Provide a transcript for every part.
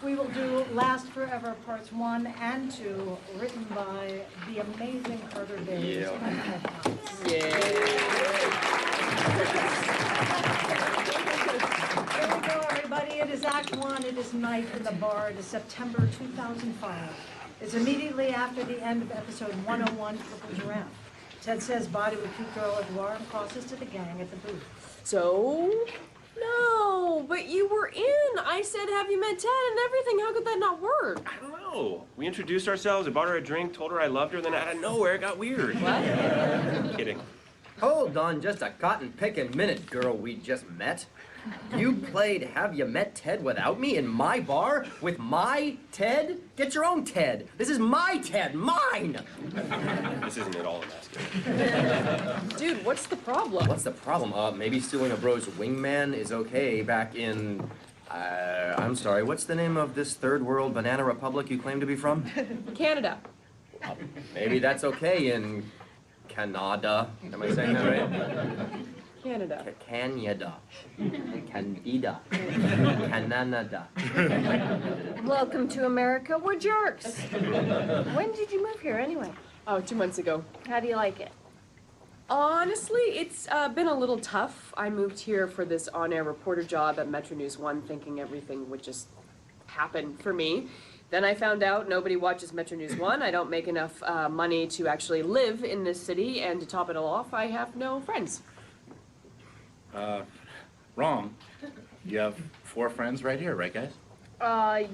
We will do Last Forever Parts 1 and 2, written by the amazing Carter Bays. Yeah. Here we go, everybody. It is Act 1. It is night in the bar. It is September 2005. It's immediately after the end of episode 101, Purple Giraffe. Ted says bye to a cute girl at the bar and crosses to the gang at the booth. So? No, but you were in. I said, have you met Ted and everything. How could that not work? I don't know. We introduced ourselves, I bought her a drink, told her I loved her, then out of nowhere it got weird. What? Kidding. Hold on just a cotton-picking minute, girl we just met. You played Have You Met Ted without me in my bar with my Ted? Get your own Ted. This is my Ted, mine! This isn't at all emasculating. Dude, what's the problem? What's the problem? Maybe stealing a bro's wingman is okay back in... I'm sorry, what's the name of this third world banana republic you claim to be from? Canada. Maybe that's okay in... Canada. Am I saying that right? Canada. Canada. Candida. Canada. Welcome to America. We're jerks. When did you move here anyway? Oh, 2 months ago. How do you like it? Honestly, it's been a little tough. I moved here for this on-air reporter job at Metro News 1 thinking everything would just happen for me. Then I found out nobody watches Metro News 1. I don't make enough money to actually live in this city, and to top it all off, I have no friends. Wrong. You have 4 friends right here, right, guys?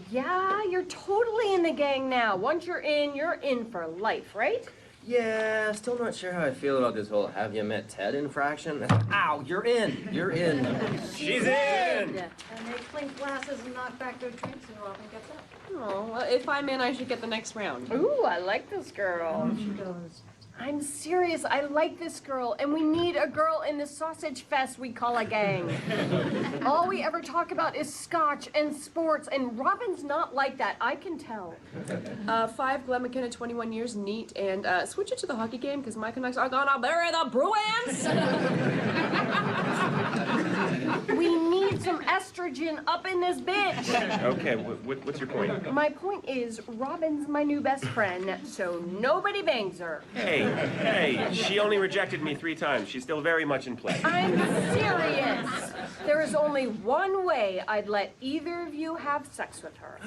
Yeah, you're totally in the gang now. Once you're in for life, right? Yeah, still not sure how I feel about this whole Have You Met Ted infraction. Ow, you're in. You're in. She's in! And they clink glasses and knock back their drinks, and Robin gets up. Oh, well, if I'm in, I should get the next round. Ooh, I like this girl. She goes, I'm serious. I like this girl, and we need a girl in this sausage fest we call a gang. All we ever talk about is scotch and sports, and Robin's not like that. I can tell. 5 Glen McKenna, 21 years, neat, and switch it to the hockey game because my Canucks are gonna bury the Bruins. We need some estrogen up in this bitch. Okay, what's your point? My point is, Robin's my new best friend, so nobody bangs her. Hey, she only rejected me 3 times. She's still very much in play. I'm serious. There is only one way I'd let either of you have sex with her.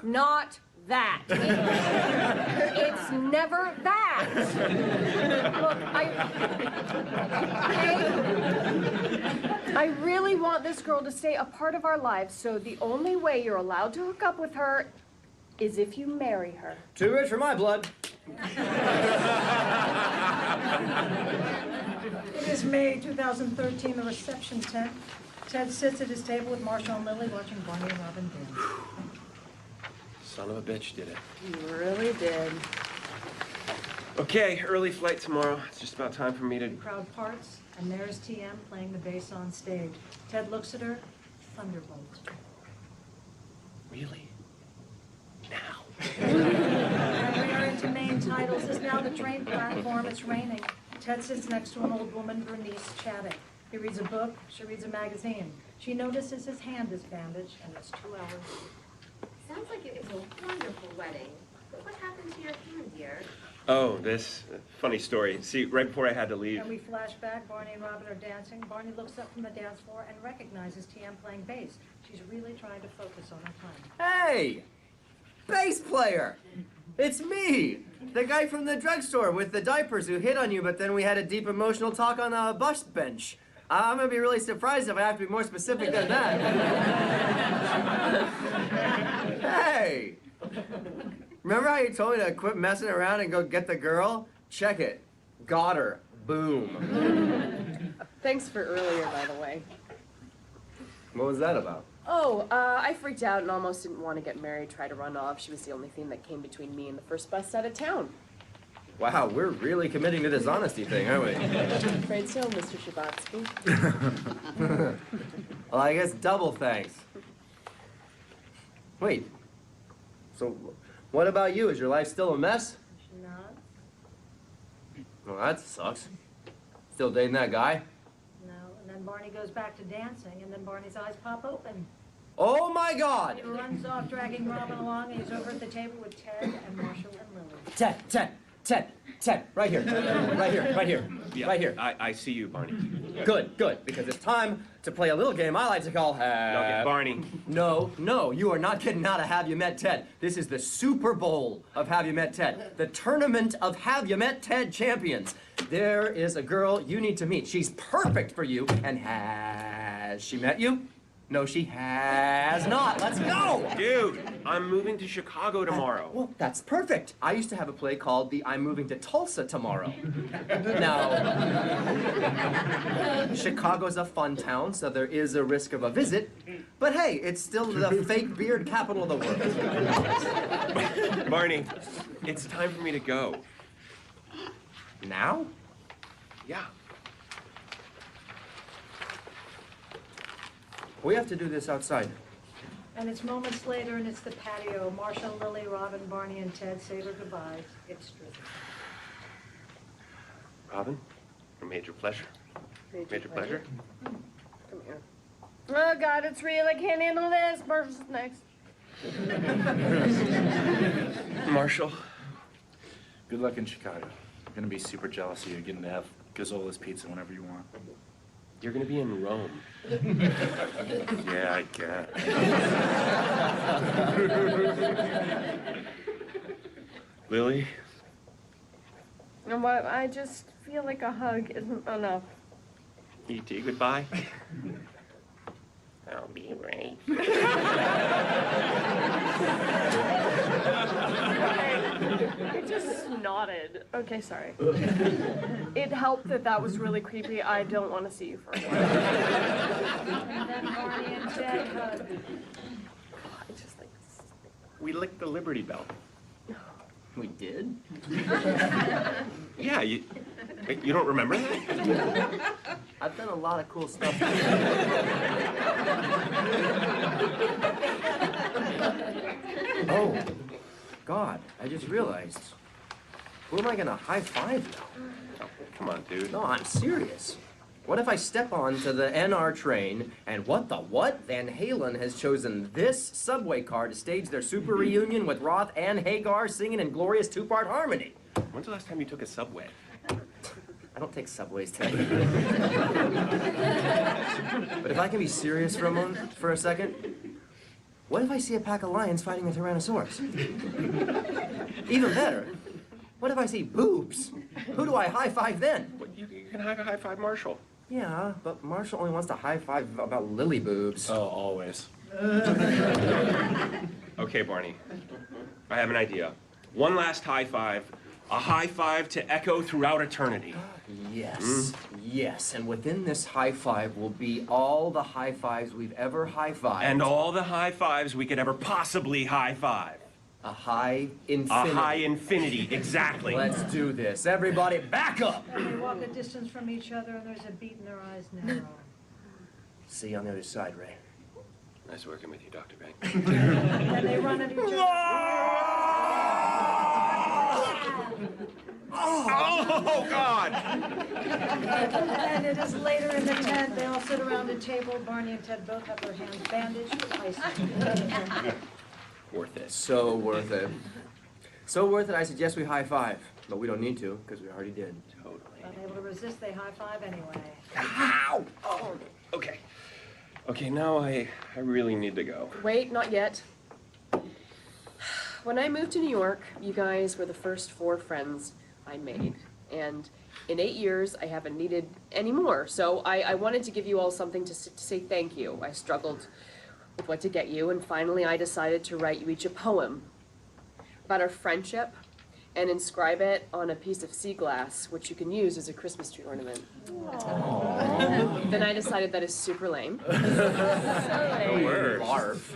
Not that. It's never that. Look, I really want this girl to stay a part of our lives, so the only way you're allowed to hook up with her is if you marry her. Too rich for my blood. it is May 2013, the reception tent. Ted sits at his table with Marshall and Lily watching Barney and Robin dance. Son of a bitch did it. You really did. Okay, early flight tomorrow. It's just about time for me to... The crowd parts, and there's TM playing the bass on stage. Ted looks at her, thunderbolt. Really? Now? And we are into main titles. It's now the train platform. It's raining. Ted sits next to an old woman, Bernice, chatting. He reads a book. She reads a magazine. She notices his hand is bandaged, and it's 2 hours. Sounds like it was a wonderful wedding. But what happened to your hand, dear? Oh, this funny story. See, right before I had to leave... And we flash back. Barney and Robin are dancing. Barney looks up from the dance floor and recognizes TM playing bass. She's really trying to focus on her time. Hey! Bass player! It's me! The guy from the drugstore with the diapers who hit on you, but then we had a deep emotional talk on a bus bench. I'm gonna be really surprised if I have to be more specific than that. Hey! Remember how you told me to quit messing around and go get the girl? Check it. Got her. Boom. Thanks for earlier, by the way. What was that about? Oh, I freaked out and almost didn't want to get married, tried to run off. She was the only thing that came between me and the first bus out of town. Wow, we're really committing to this honesty thing, aren't we? Afraid so, Mr. Shabatsky. Well, I guess double thanks. Wait. So, what about you? Is your life still a mess? She nods. Well, that sucks. Still dating that guy? No. And then Barney goes back to dancing, and then Barney's eyes pop open. Oh my God! He runs off, dragging Robin along, and he's over at the table with Ted and Marshall and Lily. Ted, right here, Yeah, right here. I see you, Barney. Good, because it's time to play a little game I like to call Okay, Barney. No, you are not getting out of Have You Met Ted. This is the Super Bowl of Have You Met Ted, the tournament of Have You Met Ted champions. There is a girl you need to meet. She's perfect for you, and has she met you? No, she has not. Let's go! Dude, I'm moving to Chicago tomorrow. Well, that's perfect. I used to have a play called the I'm Moving to Tulsa Tomorrow. Now, Chicago's a fun town, so there is a risk of a visit. But hey, it's still the fake beard capital of the world. Barney, it's time for me to go. Now? Yeah. We have to do this outside. And it's moments later, and it's the patio. Marshall, Lily, Robin, Barney, and Ted say their goodbyes. It's true. Robin, a major pleasure. Major pleasure. Come here. Oh God, it's real. I can't handle this. Marshall's next. Marshall. Good luck in Chicago. I'm gonna be super jealous of you getting to have Gazzola's pizza whenever you want. You're gonna be in Rome. Yeah, I guess. Lily? And what? I just feel like a hug isn't enough. E.T., goodbye. I'll be right. You just nodded. Okay, sorry. It helped that was really creepy. I don't want to see you for a while. And then Barney and Ted hug. I just like. We licked the Liberty Bell. We did? Yeah, you don't remember that? I've done a lot of cool stuff. Oh, God, I just realized. Who am I gonna high five now? Oh, come on, dude. No, I'm serious. What if I step onto the NR train and what? Van Halen has chosen this subway car to stage their super reunion with Roth and Hagar singing in glorious two-part harmony. When's the last time you took a subway? I don't take subways, Ted. But if I can be serious for a second, what if I see a pack of lions fighting a Tyrannosaurus? Even better, what if I see boobs? Who do I high five then? Well, you can high five Marshall. Yeah, but Marshall only wants to high five about lily boobs. Oh, always. Okay, Barney. I have an idea. One last high five. A high five to echo throughout eternity. Yes, and within this high five will be all the high fives we've ever high fived. And all the high fives we could ever possibly high five. a high infinity. A high infinity, exactly. Let's do this. Everybody back up! And they walk a distance from each other, and there's a beat in their eyes narrow. See you on the other side, Ray. Nice working with you, Dr. Bank. And they run at each other. Oh, God! And it is later in the tent. They all sit around a table. Barney and Ted both have their hands bandaged with ice. Worth it. So worth it. So worth it, I suggest we high five. But we don't need to, because we already did. Totally. Unable to resist, they high five anyway. Ow! Oh, okay. Okay, now I really need to go. Wait, not yet. When I moved to New York, you guys were the first 4 friends I made. And in 8 years, I haven't needed any more. So I wanted to give you all something to say thank you. I struggled with what to get you, and finally I decided to write you each a poem about our friendship and inscribe it on a piece of sea glass, which you can use as a Christmas tree ornament. Then I decided that is super lame.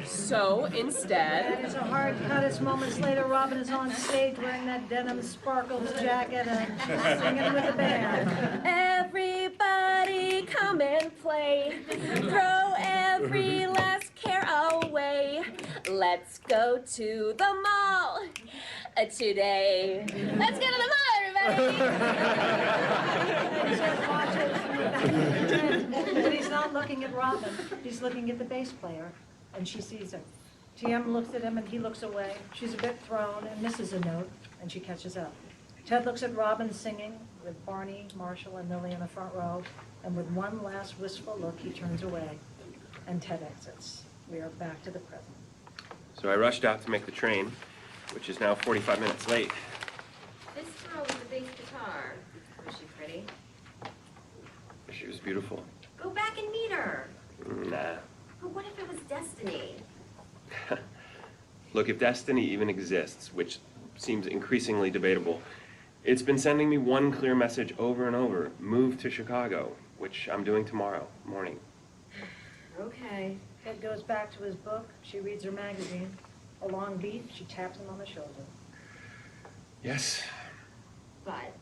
So instead, And it's a hard cut. It's moments later. Robin is on stage wearing that denim sparkles jacket and singing with the band. Everybody come and play. Throw every last care away. Let's go to the mall today. Let's go to the mall, everybody. But he's not looking at Robin. He's looking at the bass player. and she sees him. TM looks at him and he looks away. She's a bit thrown and misses a note, and she catches up. Ted looks at Robin singing with Barney, Marshall, and Lily in the front row, and with one last wistful look, he turns away, and Ted exits. We are back to the present. So I rushed out to make the train, which is now 45 minutes late. This girl with the bass guitar, was she pretty? She was beautiful. Go back and meet her. Nah. But what if it was destiny? Look, if destiny even exists, which seems increasingly debatable, it's been sending me one clear message over and over: move to Chicago, which I'm doing tomorrow morning. Okay. Ted goes back to his book. She reads her magazine. A long beat, she taps him on the shoulder. Yes. But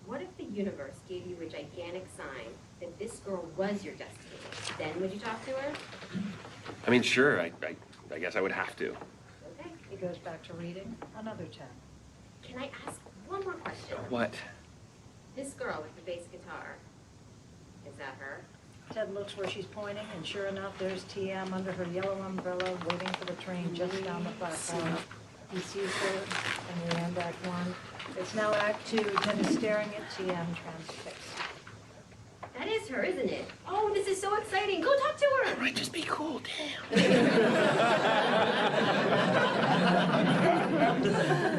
what if the universe gave you a gigantic sign that this girl was your destiny? Then would you talk to her? I mean, sure, I guess I would have to. Okay. He goes back to reading. Another tap. Can I ask one more question? What? This girl with the bass guitar, is that her? Ted looks where she's pointing, and sure enough, there's TM under her yellow umbrella, waiting for the train just down the platform. He sees her, and we end Act 1. It's now Act 2. Ted is staring at TM, transfixed. That is her, isn't it? Oh, this is so exciting. Go talk to her. All right, just be cool, damn.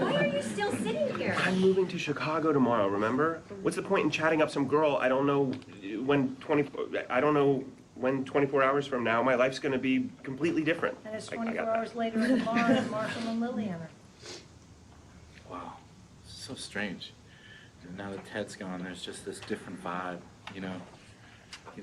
Why are you still sitting here? I'm moving to Chicago tomorrow, remember? What's the point in chatting up some girl I don't know when 24 hours from now my life's gonna be completely different. And it's I 24 got that. hours later in the bar, and Marshall and Lily enter. Wow, so strange. And now that Ted's gone, there's just this different vibe, you know? You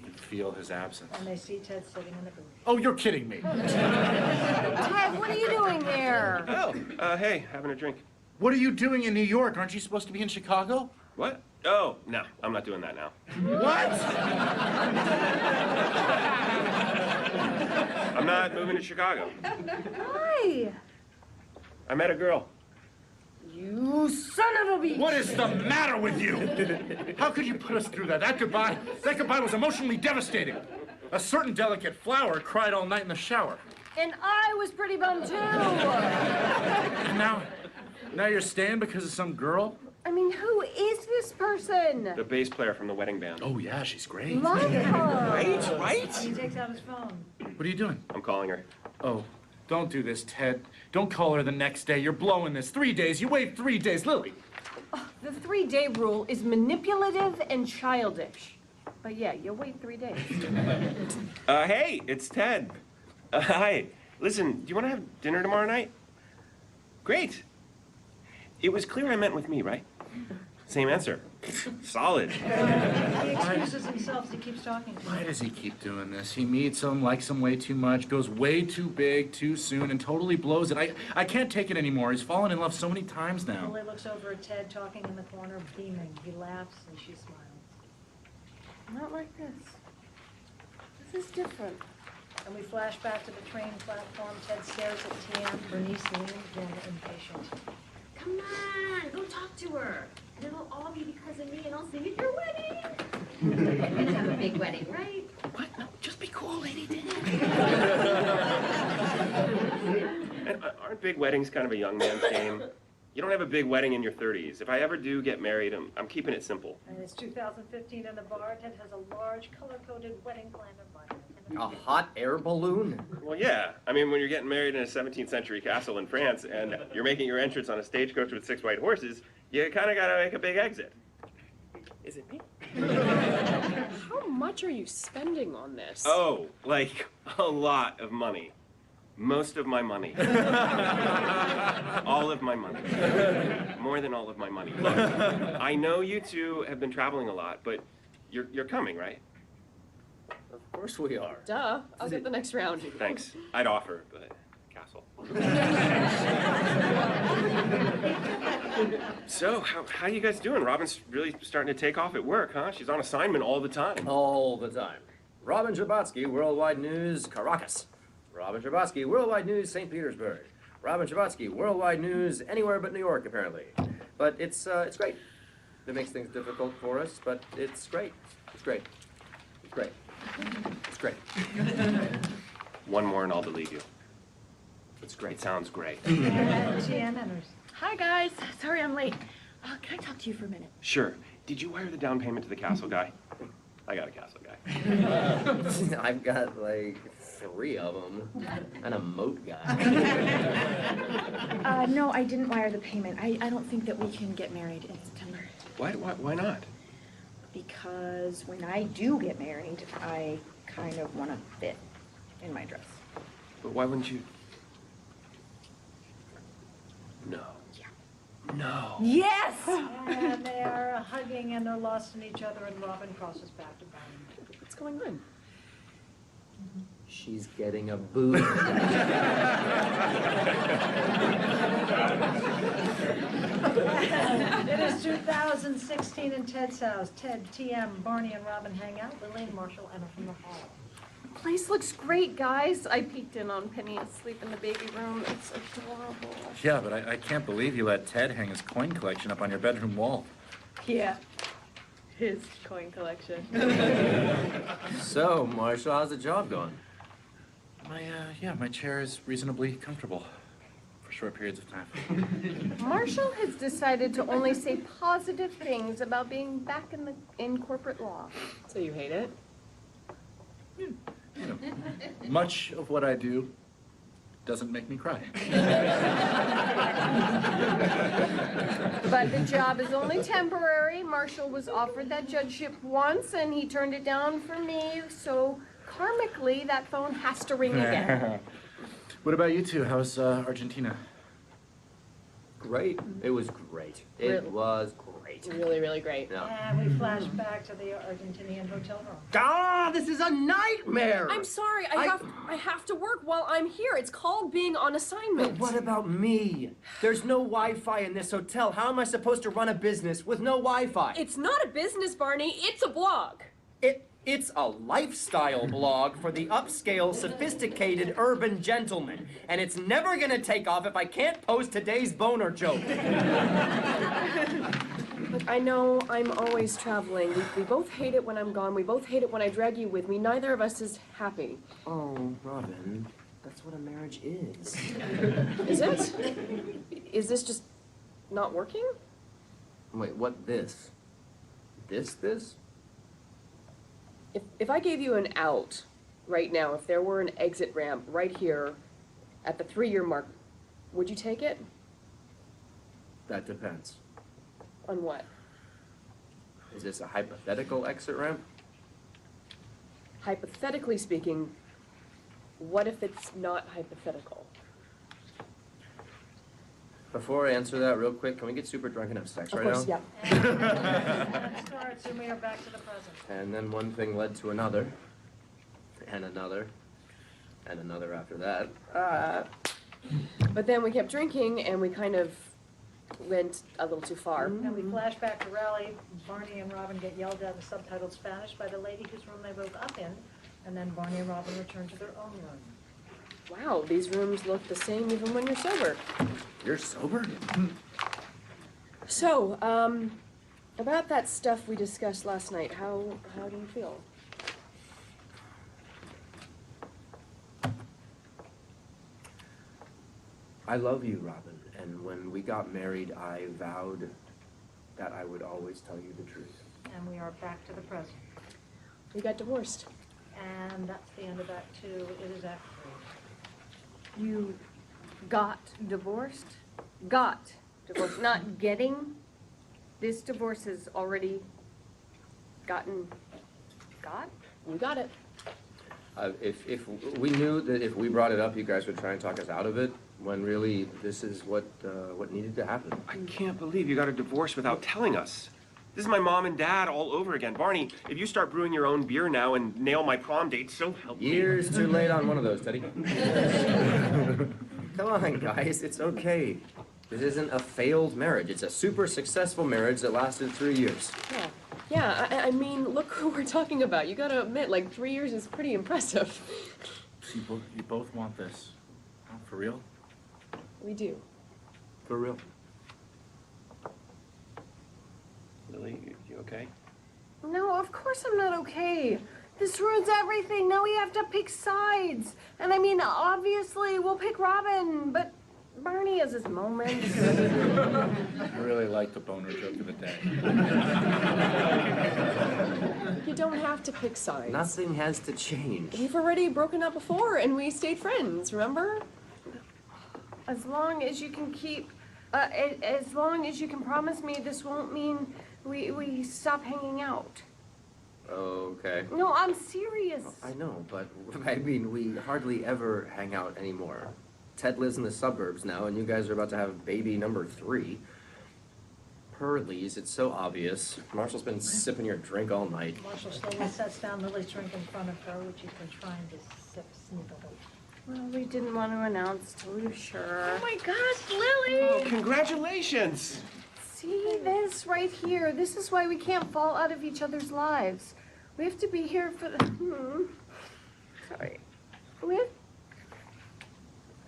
can feel his absence. And they see Ted sitting in the booth. Oh, you're kidding me. Ted, what are you doing there? Oh, hey, having a drink. What are you doing in New York? Aren't you supposed to be in Chicago? What? Oh, no, I'm not doing that now. What? I'm not moving to Chicago. Why? I met a girl. You son of a beast! What is the matter with you? How could you put us through that? That goodbye was emotionally devastating. A certain delicate flower cried all night in the shower. And I was pretty bummed too. And now you're staying because of some girl? I mean, who is this person? The bass player from the wedding band. Oh yeah, she's great. Love her. Right? He takes out his phone. What are you doing? I'm calling her. Oh, don't do this, Ted. Don't call her the next day. You're blowing this. 3 days. You wait 3 days. Lily. The 3-day rule is manipulative and childish. But yeah, you'll wait 3 days. Hey, it's Ted. Hi. Listen, do you want to have dinner tomorrow night? Great. It was clear I meant with me, right? Same answer. Solid. He excuses himself as he keeps talking to Why him. does he keep doing this? He meets him, likes him way too much, goes way too big, too soon, and totally blows it. I can't take it anymore. He's fallen in love so many times now. Lily looks over at Ted talking in the corner, beaming. He laughs and she smiles. Not like this. This is different. And we flash back to the train platform. Ted stares at TM. Bernice leans in, impatient. Come on, go talk to her. And it'll all be because of me, and I'll sing at your wedding. You're gonna have a big wedding, right? What? No, just be cool, lady. And aren't big weddings kind of a young man's game? You don't have a big wedding in your 30s. If I ever do get married, I'm keeping it simple. And it's 2015 in the bar. Ted has a large color-coded wedding planner button. A hot air balloon? Well, yeah. I mean, when you're getting married in a 17th century castle in France and you're making your entrance on a stagecoach with 6 white horses, you kind of got to make a big exit. Is it me? How much are you spending on this? Oh, like a lot of money. Most of my money. All of my money. More than all of my money. Look, I know you two have been traveling a lot, but you're coming, right? Of course we are. Duh. I'll get the next round. Thanks. I'd offer, but castle. So, how you guys doing? Robin's really starting to take off at work, huh? She's on assignment all the time. All the time. Robin Schabatsky, Worldwide News, Caracas. Robin Schabatsky, Worldwide News, St. Petersburg. Robin Schabatsky, Worldwide News, anywhere but New York, apparently. But it's great. It makes things difficult for us, but it's great. It's great. It's great. It's great. One more and I'll believe you. It's It great. sounds great. And Tian enters. Hi, guys. Sorry I'm late. Can I talk to you for a minute? Sure. Did you wire the down payment to the castle guy? I got a castle guy. I've got like 3 of them. And a moat guy. No, I didn't wire the payment. I don't think that we can get married in September. Why not? Because when I do get married, I kind of want to fit in my dress. But why wouldn't you? No. Yeah. No. Yes! And they are hugging and they're lost in each other, and Robin crosses back to Barney. What's going on? She's getting a boob. It is 2016 in Ted's house. Ted, TM, Barney, and Robin hang out. Lily and Marshall enter from the hall. Place looks great, guys. I peeked in on Penny asleep in the baby room. It's adorable. Yeah, but I can't believe you let Ted hang his coin collection up on your bedroom wall. Yeah. His coin collection. So, Marshall, how's the job going? My chair is reasonably comfortable for short periods of time. Marshall has decided to only say positive things about being back in corporate law. So you hate it? You know, much of what I do doesn't make me cry. But the job is only temporary. Marshall was offered that judgeship once, and he turned it down for me, so karmically, that phone has to ring again. What about you two? How's Argentina? Great. It was great. It Really? was great. Really, really great. Yeah. And we flash back to the Argentinian hotel room. Ah, this is a nightmare! I'm sorry, I have to work while I'm here. It's called being on assignment. But what about me? There's no Wi-Fi in this hotel. How am I supposed to run a business with no Wi-Fi? It's not a business, Barney. It's a blog. It's a lifestyle blog for the upscale, sophisticated urban gentleman. And it's never gonna take off if I can't post today's boner joke. Look, I know I'm always traveling. We both hate it when I'm gone. We both hate it when I drag you with me. Neither of us is happy. Oh, Robin, that's what a marriage is. Is it? Is this just not working? Wait, what this? This? If I gave you an out right now, if there were an exit ramp right here at the 3-year mark, would you take it? That depends. On what? Is this a hypothetical exit ramp? Hypothetically speaking, what if it's not hypothetical? Before I answer that real quick, can we get super drunk and have sex Of right course, now? yeah. And starts, and we are back to the present. And then one thing led to another, and another, and another after that. But then we kept drinking and we kind of went a little too far. And we flash back to Raleigh. Barney and Robin get yelled at in subtitled Spanish by the lady whose room they woke up in. And then Barney and Robin return to their own room. Wow, these rooms look the same even when you're sober. You're sober? So, about that stuff we discussed last night, how do you feel? I love you, Robin. And when we got married, I vowed that I would always tell you the truth. And we are back to the present. We got divorced. And that's the end of Act 2. It is Act 3. You got divorced? Got divorced, not getting. This divorce has already got? We got it. If we knew that if we brought it up, you guys would try and talk us out of it, when really this is what needed to happen. I can't believe you got a divorce without telling us. This is my mom and dad all over again. Barney, if you start brewing your own beer now and nail my prom date, so help me. Years too late on one of those, Teddy. Come on, guys, it's okay. This isn't a failed marriage. It's a super successful marriage that lasted 3 years. Yeah. Yeah, I mean, look who we're talking about. You gotta admit, like, 3 years is pretty impressive. You both want this. Oh, for real? We do. For real. Lily, you okay? No, of course I'm not okay. This ruins everything. Now we have to pick sides. And I mean, obviously, we'll pick Robin, but Barney has his moments. I really like the boner joke of the day. You don't have to pick sides. Nothing has to change. We've already broken up before and we stayed friends, remember? As long as you can keep, as long as you can promise me this won't mean we stop hanging out. Okay. No, I'm serious. I know, but I mean, we hardly ever hang out anymore. Ted lives in the suburbs now, and you guys are about to have baby number 3. Pearlies, it's so obvious. Marshall's been sipping your drink all night. Marshall slowly sets down Lily's drink in front of her, which she's been trying to sip sneakily. Well, we didn't want to announce till we were sure. Oh my gosh, Lily! Oh, congratulations! See this right here? This is why we can't fall out of each other's lives. We have to be here for the. Sorry. We have.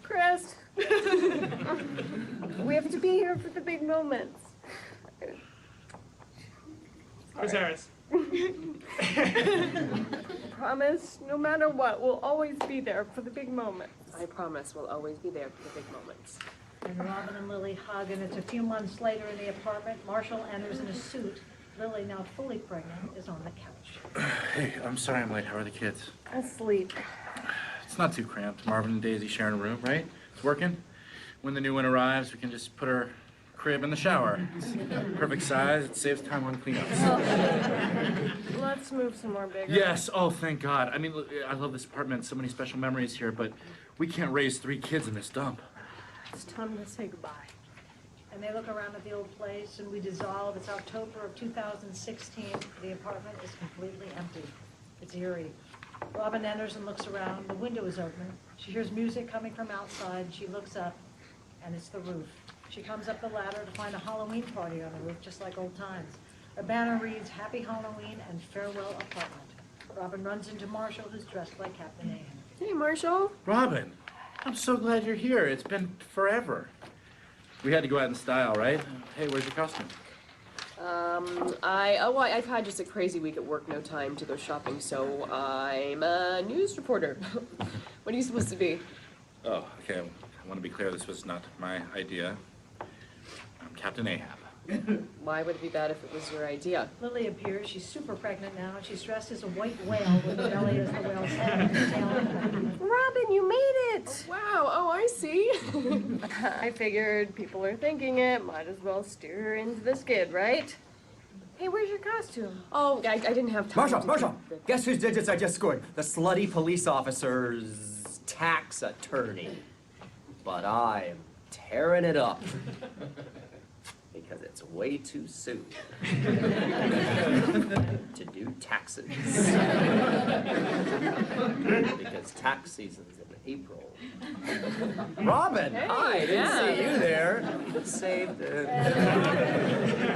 Chris. We have to be here for the big moments. Chris Harris. Promise, no matter what, we'll always be there for the big moments. I promise we'll always be there for the big moments. And Robin and Lily hug, and it's a few months later in the apartment. Marshall enters in a suit. Lily, now fully pregnant, is on the couch. Hey, I'm sorry I'm late. How are the kids? Asleep. It's not too cramped. Marvin and Daisy sharing a room, right? It's working. When the new one arrives, we can just put her crib in the shower. It's perfect size. It saves time on cleanups. Let's move somewhere bigger. Yes. Oh, thank God. I mean, look, I love this apartment. So many special memories here, but we can't raise 3 kids in this dump. It's time to say goodbye. And they look around at the old place, and we dissolve. It's October of 2016. The apartment is completely empty. It's eerie. Robin enters and looks around. The window is open. She hears music coming from outside. She looks up, and it's the roof. She comes up the ladder to find a Halloween party on the roof, just like old times. A banner reads, "Happy Halloween and Farewell Apartment." Robin runs into Marshall, who's dressed like Captain Ahab. Hey, Marshall. Robin, I'm so glad you're here. It's been forever. We had to go out in style, right? Hey, where's your costume? I've had just a crazy week at work, no time to go shopping, so I'm a news reporter. What are you supposed to be? Oh, okay. I want to be clear. This was not my idea. I'm Captain Ahab. Why would it be bad if it was your idea? Lily appears. She's super pregnant now, and she's dressed as a white whale with the belly as the whale's head and the tail on the back. Robin, you made it! Wow, oh, I see. I figured people are thinking it. Might as well steer her into the skid, right? Hey, where's your costume? Oh, I didn't have time. Marshall! Guess whose digits I just scored? The slutty police officer's tax attorney. But I'm tearing it up. Because it's way too soon to do taxes. Because tax season's in April. Robin! Hey, Hi, didn't yeah. see you there. But saved it.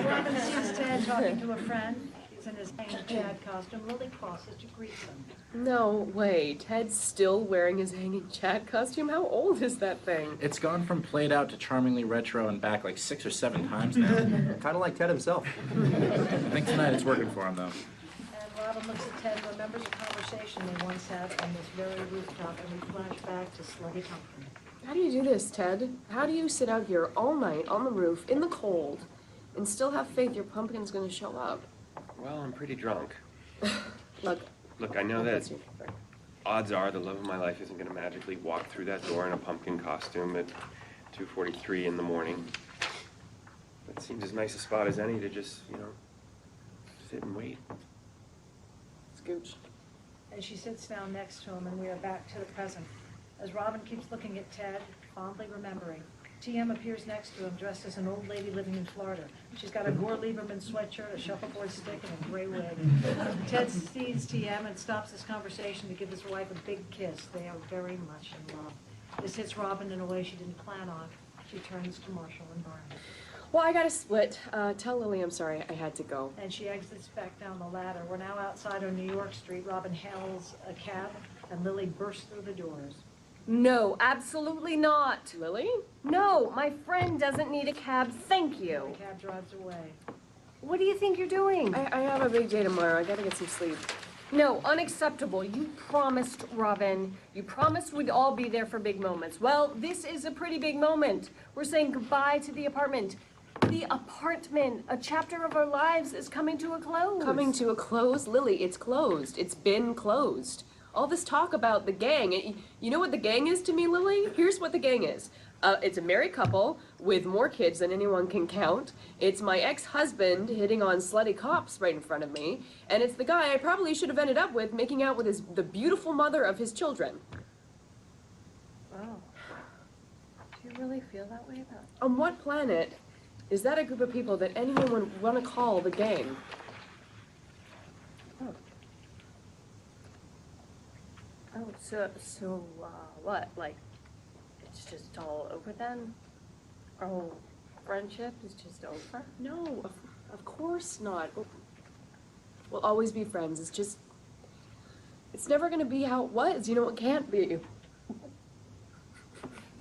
Robin sees Ted talking to a friend. He's in his hanging Chad costume. Lily crosses to greet them. No way. Ted's still wearing his hanging Chad costume? How old is that thing? It's gone from played out to charmingly retro and back like 6 or 7 times now. Kind of like Ted himself. I think tonight it's working for him, though. And Robin looks at Ted and remembers a conversation they once had on this very rooftop, and we flash back to Slutty Pumpkin. How do you do this, Ted? How do you sit out here all night on the roof in the cold and still have faith your pumpkin's gonna show up? Well, I'm pretty drunk. Look, I know that odds are the love of my life isn't going to magically walk through that door in a pumpkin costume at 2:43 in the morning. It seems as nice a spot as any to just, sit and wait. Scooch. And she sits down next to him, and we are back to the present. As Robin keeps looking at Ted, fondly remembering, TM appears next to him, dressed as an old lady living in Florida. She's got a Gore Lieberman sweatshirt, a shuffleboard stick, and a gray wig. Ted sees TM and stops this conversation to give his wife a big kiss. They are very much in love. This hits Robin in a way she didn't plan on. She turns to Marshall and Barney. Well, I gotta split. Tell Lily I'm sorry I had to go. And she exits back down the ladder. We're now outside on New York Street. Robin hails a cab, and Lily bursts through the doors. No, absolutely not. Lily? No, my friend doesn't need a cab, thank The you. cab drives away. What do you think you're doing? I have a big day tomorrow. I gotta get some sleep. No, unacceptable. You promised, Robin. You promised we'd all be there for big moments. Well, this is a pretty big moment. We're saying goodbye to the apartment. The apartment, a chapter of our lives is coming to a close. Coming to a close? Lily, it's closed. It's been closed. All this talk about the gang, you know what the gang is to me, Lily? Here's what the gang is. It's a married couple with more kids than anyone can count. It's my ex-husband hitting on slutty cops right in front of me. And it's the guy I probably should have ended up with making out with the beautiful mother of his children. Wow. Do you really feel that way about it? On what planet is that a group of people that anyone would want to call the gang? Oh, so, what? Like, it's just all over then? Oh, friendship is just over? No, of course not. We'll always be friends. It's just, it's never gonna be how it was. You know, it can't be.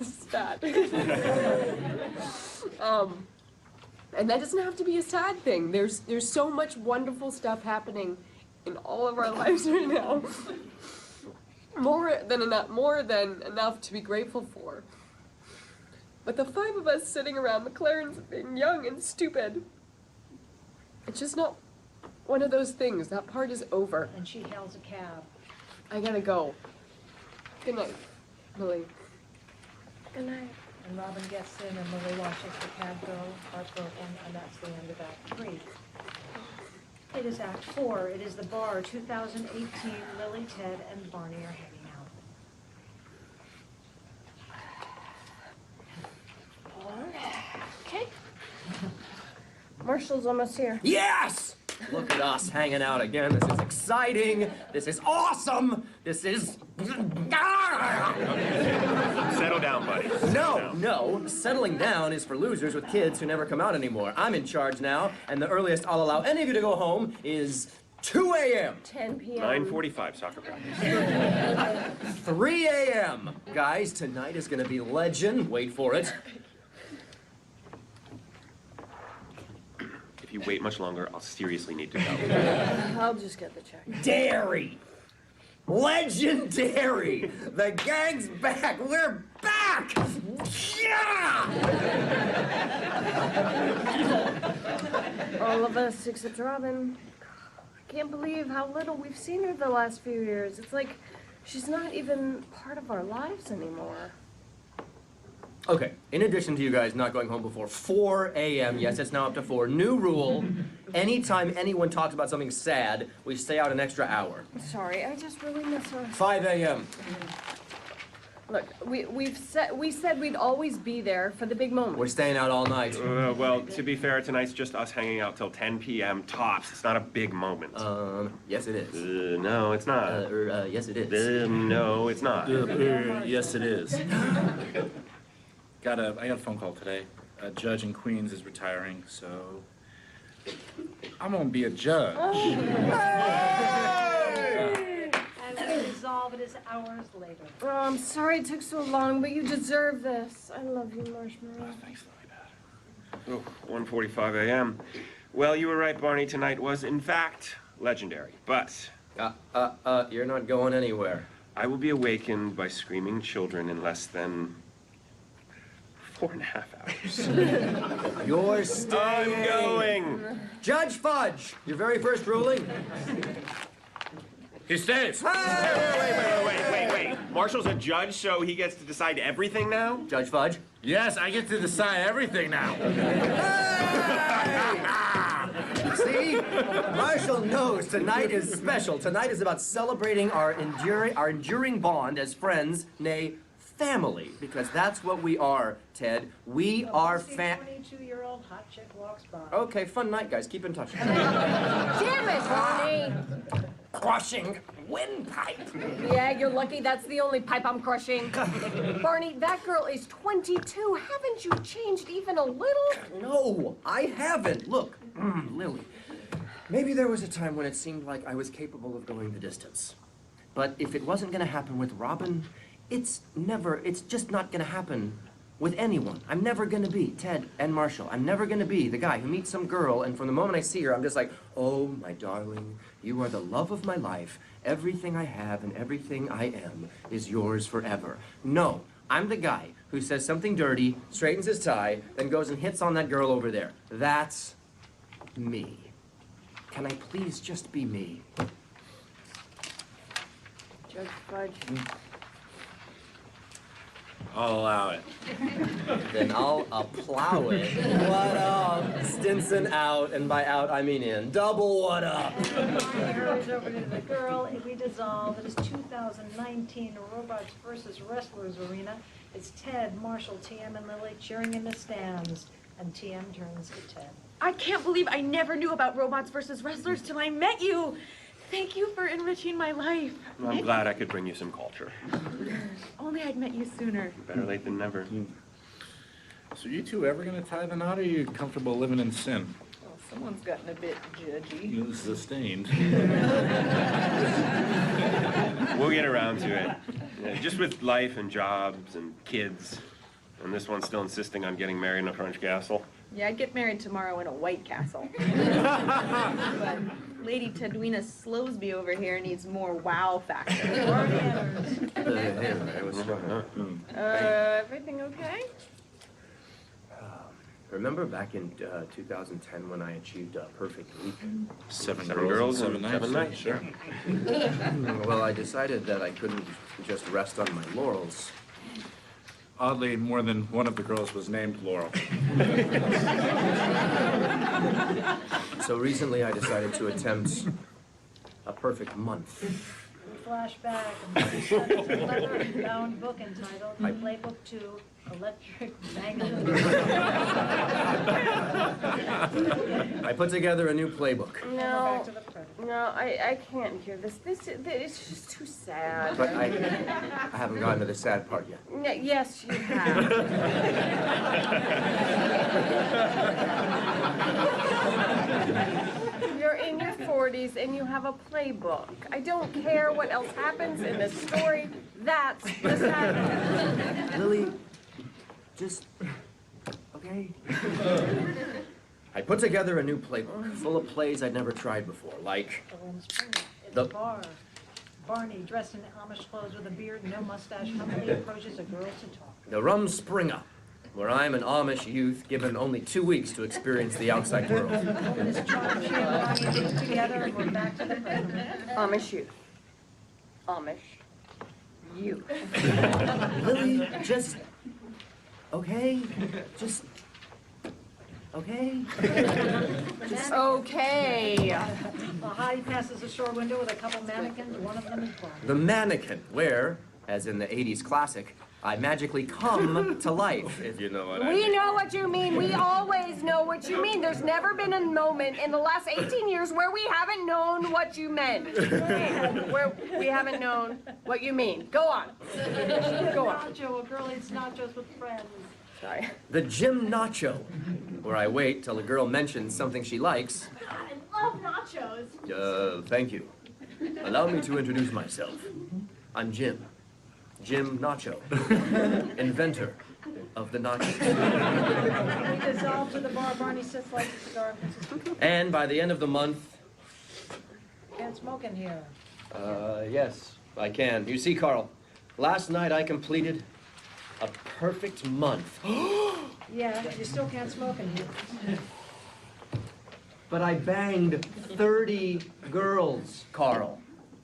This is sad. And that doesn't have to be a sad thing. There's so much wonderful stuff happening in all of our lives right now. More than enough to be grateful for. But the five of us sitting around McLaren's being young and stupid, it's just not one of those things. That part is over. And she hails a cab. I gotta go. Good night, Lily. Good night. And Robin gets in and Lily watches the cab go, heartbroken, and that's the end of Act 3. It is Act 4. It is the bar, 2018. Lily, Ted, and Barney are hanging out. Okay. Marshall's almost here. Yes! Look at us hanging out again. This is exciting. This is awesome. This is... Settle down, buddy. No. Settling down is for losers with kids who never come out anymore. I'm in charge now, and the earliest I'll allow any of you to go home is 2 a.m. 10 p.m. 9:45 soccer practice. 3 a.m. Guys, tonight is gonna be legend. Wait for it. If you wait much longer, I'll seriously need to go. I'll just get the check. Dairy! Legendary! The gang's back! We're back! Yeah! All of us except Robin. I can't believe how little we've seen her the last few years. It's like she's not even part of our lives anymore. Okay, in addition to you guys not going home before 4 a.m., yes, it's now up to 4, new rule, anytime anyone talks about something sad, we stay out an extra hour. Sorry, I just really miss her. 5 a.m. Look, we said we'd always be there for the big moment. We're staying out all night. Well, to be fair, tonight's just us hanging out till 10 p.m. tops. It's not a big moment. Yes it is. No, it's not. Yes it is. No, it's not. Yes, it is. I got a phone call today. A judge in Queens is retiring, so I'm gonna be a judge. And we resolve it is hours later. Oh, I'm sorry it took so long, but you deserve this. I love you, Marshmallow. Thanks, Lily Bad. Oh, 1:45 a.m. Well, you were right, Barney. Tonight was, in fact, legendary. But You're not going anywhere. I will be awakened by screaming children in less than 4.5 hours. You're staying. I'm going. Judge Fudge, your very first ruling. He stays. Wait. Marshall's a judge, so he gets to decide everything now? Judge Fudge. Yes, I get to decide everything now. See? Marshall knows tonight is special. Tonight is about celebrating our enduring bond as friends, nay, family. Because that's what we are, Ted. We are 22-year-old hot chick walks by. Okay, fun night, guys. Keep in touch. Damn it, Barney! Crushing windpipe. Yeah, you're lucky that's the only pipe I'm crushing. Barney, that girl is 22. Haven't you changed even a little? No, I haven't. Look, Lily, maybe there was a time when it seemed like I was capable of going the distance. But if it wasn't gonna happen with Robin, it's just not gonna happen with anyone. I'm never gonna be Ted and Marshall. I'm never gonna be the guy who meets some girl, and from the moment I see her, I'm just like, oh, my darling, you are the love of my life. Everything I have and everything I am is yours forever. No, I'm the guy who says something dirty, straightens his tie, then goes and hits on that girl over there. That's me. Can I please just be me? Judge Fudge. I'll allow it. Then I'll plow it. What up? Stinson out, and by out I mean in. Double what up? Barney hurries over to the girl. We dissolve. It is 2019 Robots versus Wrestlers arena. It's Ted, Marshall, TM, and Lily cheering in the stands. And TM turns to Ted. I can't believe I never knew about robots versus wrestlers till I met you. Thank you for enriching my life. I'm glad I could bring you some culture. Only I'd met you sooner. Better late than never. So you two ever gonna tie the knot, or are you comfortable living in sin? Well, someone's gotten a bit judgy. Sustained. We'll get around to it. Yeah, just with life and jobs and kids. And this one's still insisting on getting married in a French castle. Yeah, I'd get married tomorrow in a White Castle. But Lady Tedwina Slowsby over here needs more wow factor. Everything okay? Remember back in 2010 when I achieved a perfect week? Seven girls and and 7 nights. 7 nights. Sure. Well, I decided that I couldn't just rest on my laurels. Oddly, more than one of the girls was named Laurel. So recently I decided to attempt a perfect month. We flash back and see a leather-bound book entitled Playbook 2, Electric Bangalore. I put together a new playbook. No, Back to the present. no, I can't hear this. It's just too sad. But I haven't gotten to the sad part yet. Yes, you have. You're in your 40s and you have a playbook. I don't care what else happens in this story. That's the sad part. Lily, just, okay? I put together a new playbook full of plays I'd never tried before, like The room's full. It's The- a bar. Barney, dressed in Amish clothes with a beard and no mustache, humbly approaches a girl to talk. The Rumspringa, where I'm an Amish youth given only 2 weeks to experience the outside world. This charm, she and Barney get together and we're back to the present. Amish youth. Amish youth. Lily, just, okay? Just, okay? Okay. Heidi passes a shore window with a couple mannequins. One of them is Barney. The mannequin, where, as in the 80s classic, I magically come to life, if you know what I We mean. know what you mean. We always know what you mean. There's never been a moment in the last 18 years where we haven't known what you meant. Where we haven't known what you mean. Go on. Go on. Nacho, a girl eats nachos with friends. Sorry. The Jim Nacho, where I wait till a girl mentions something she likes. I love nachos. Thank you. Allow me to introduce myself. I'm Jim. Jim Nacho, inventor of the nachos. We dissolve to the bar. Barney sits like a cigar and pisses. And by the end of the month, Can't smoke in here. yes, I can. You see, Carl, last night I completed a perfect month. Yeah, you still can't smoke in here. But I banged 30 girls, Carl.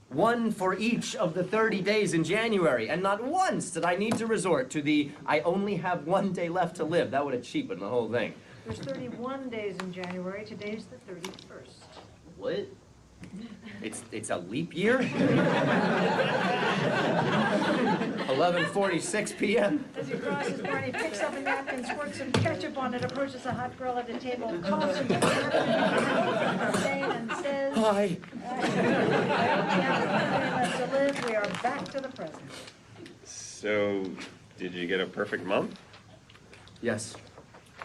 One for each of the 30 days in January, and not once did I need to resort to the I only have 1 day left to live. That would have cheapened the whole thing. There's 31 days in January. Today's the 31st. What? It's a leap year? 11:46 p.m. As he crosses, Barney picks up a napkin, squirts some ketchup on it, approaches a hot girl at the table, coughs into the napkin, and says, Hi. I only have 1 day left to live. We are back to the present. So, did you get a perfect month? Yes,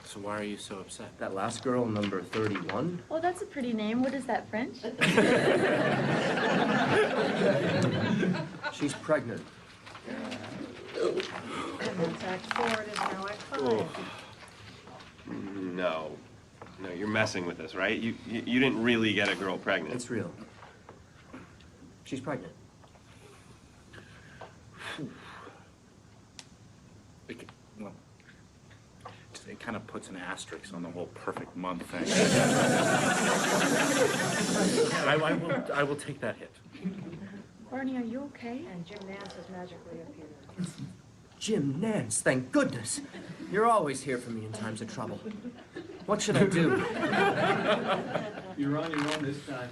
So why are you so upset? that last girl, number 31. Oh, that's a pretty name. What is that, French? She's pregnant. And that's Act 4. It is now Act Smile. No. No, you're messing with us, right? You didn't really get a girl pregnant. It's real. She's pregnant. Well, it kind of puts an asterisk on the whole perfect month thing. I will take that hit. Barney, are you okay? And Jim Nance has magically appeared. Jim Nance, thank goodness. You're always here for me in times of trouble. What should I do? You're on your own this time.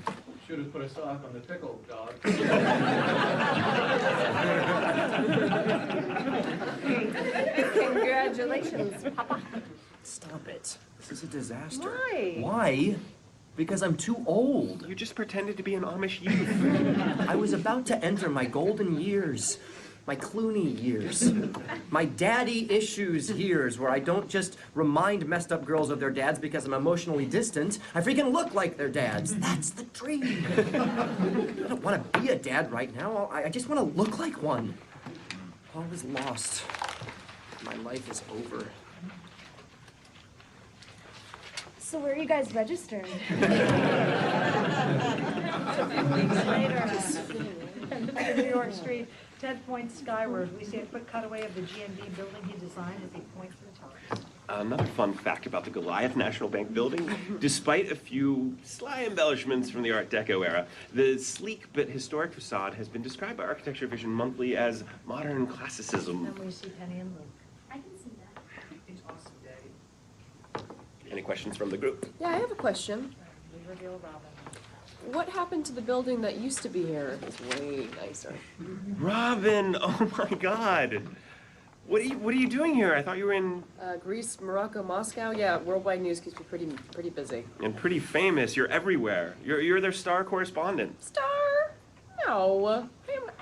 Should have put a sock on the pickle, dog. Congratulations, Papa. Stop it. This is a disaster. Why? Why? Because I'm too old. You just pretended to be an Amish youth. I was about to enter my golden years. My Clooney years. My daddy issues years where I don't just remind messed up girls of their dads because I'm emotionally distant. I freaking look like their dads. That's the dream. I don't want to be a dad right now. I just want to look like one. All is lost. My life is over. So where are you guys registered? Later, in New York Street, Ted points skyward. We see a quick cutaway of the GMB building he designed as he points to the top. Another fun fact about the Goliath National Bank building, despite a few sly embellishments from the Art Deco era, the sleek but historic facade has been described by Architecture Vision Monthly as modern classicism. And we see Penny and Luke. I can see that. It's awesome, Daddy. Any questions from the group? Yeah, I have a question. We reveal Robin. What happened to the building that used to be here? It's way nicer. Robin, oh my God. What are you doing here? I thought you were in Greece, Morocco, Moscow. Yeah, worldwide news keeps me pretty busy. and pretty famous. You're everywhere. You're their star correspondent. Star? No, I'm not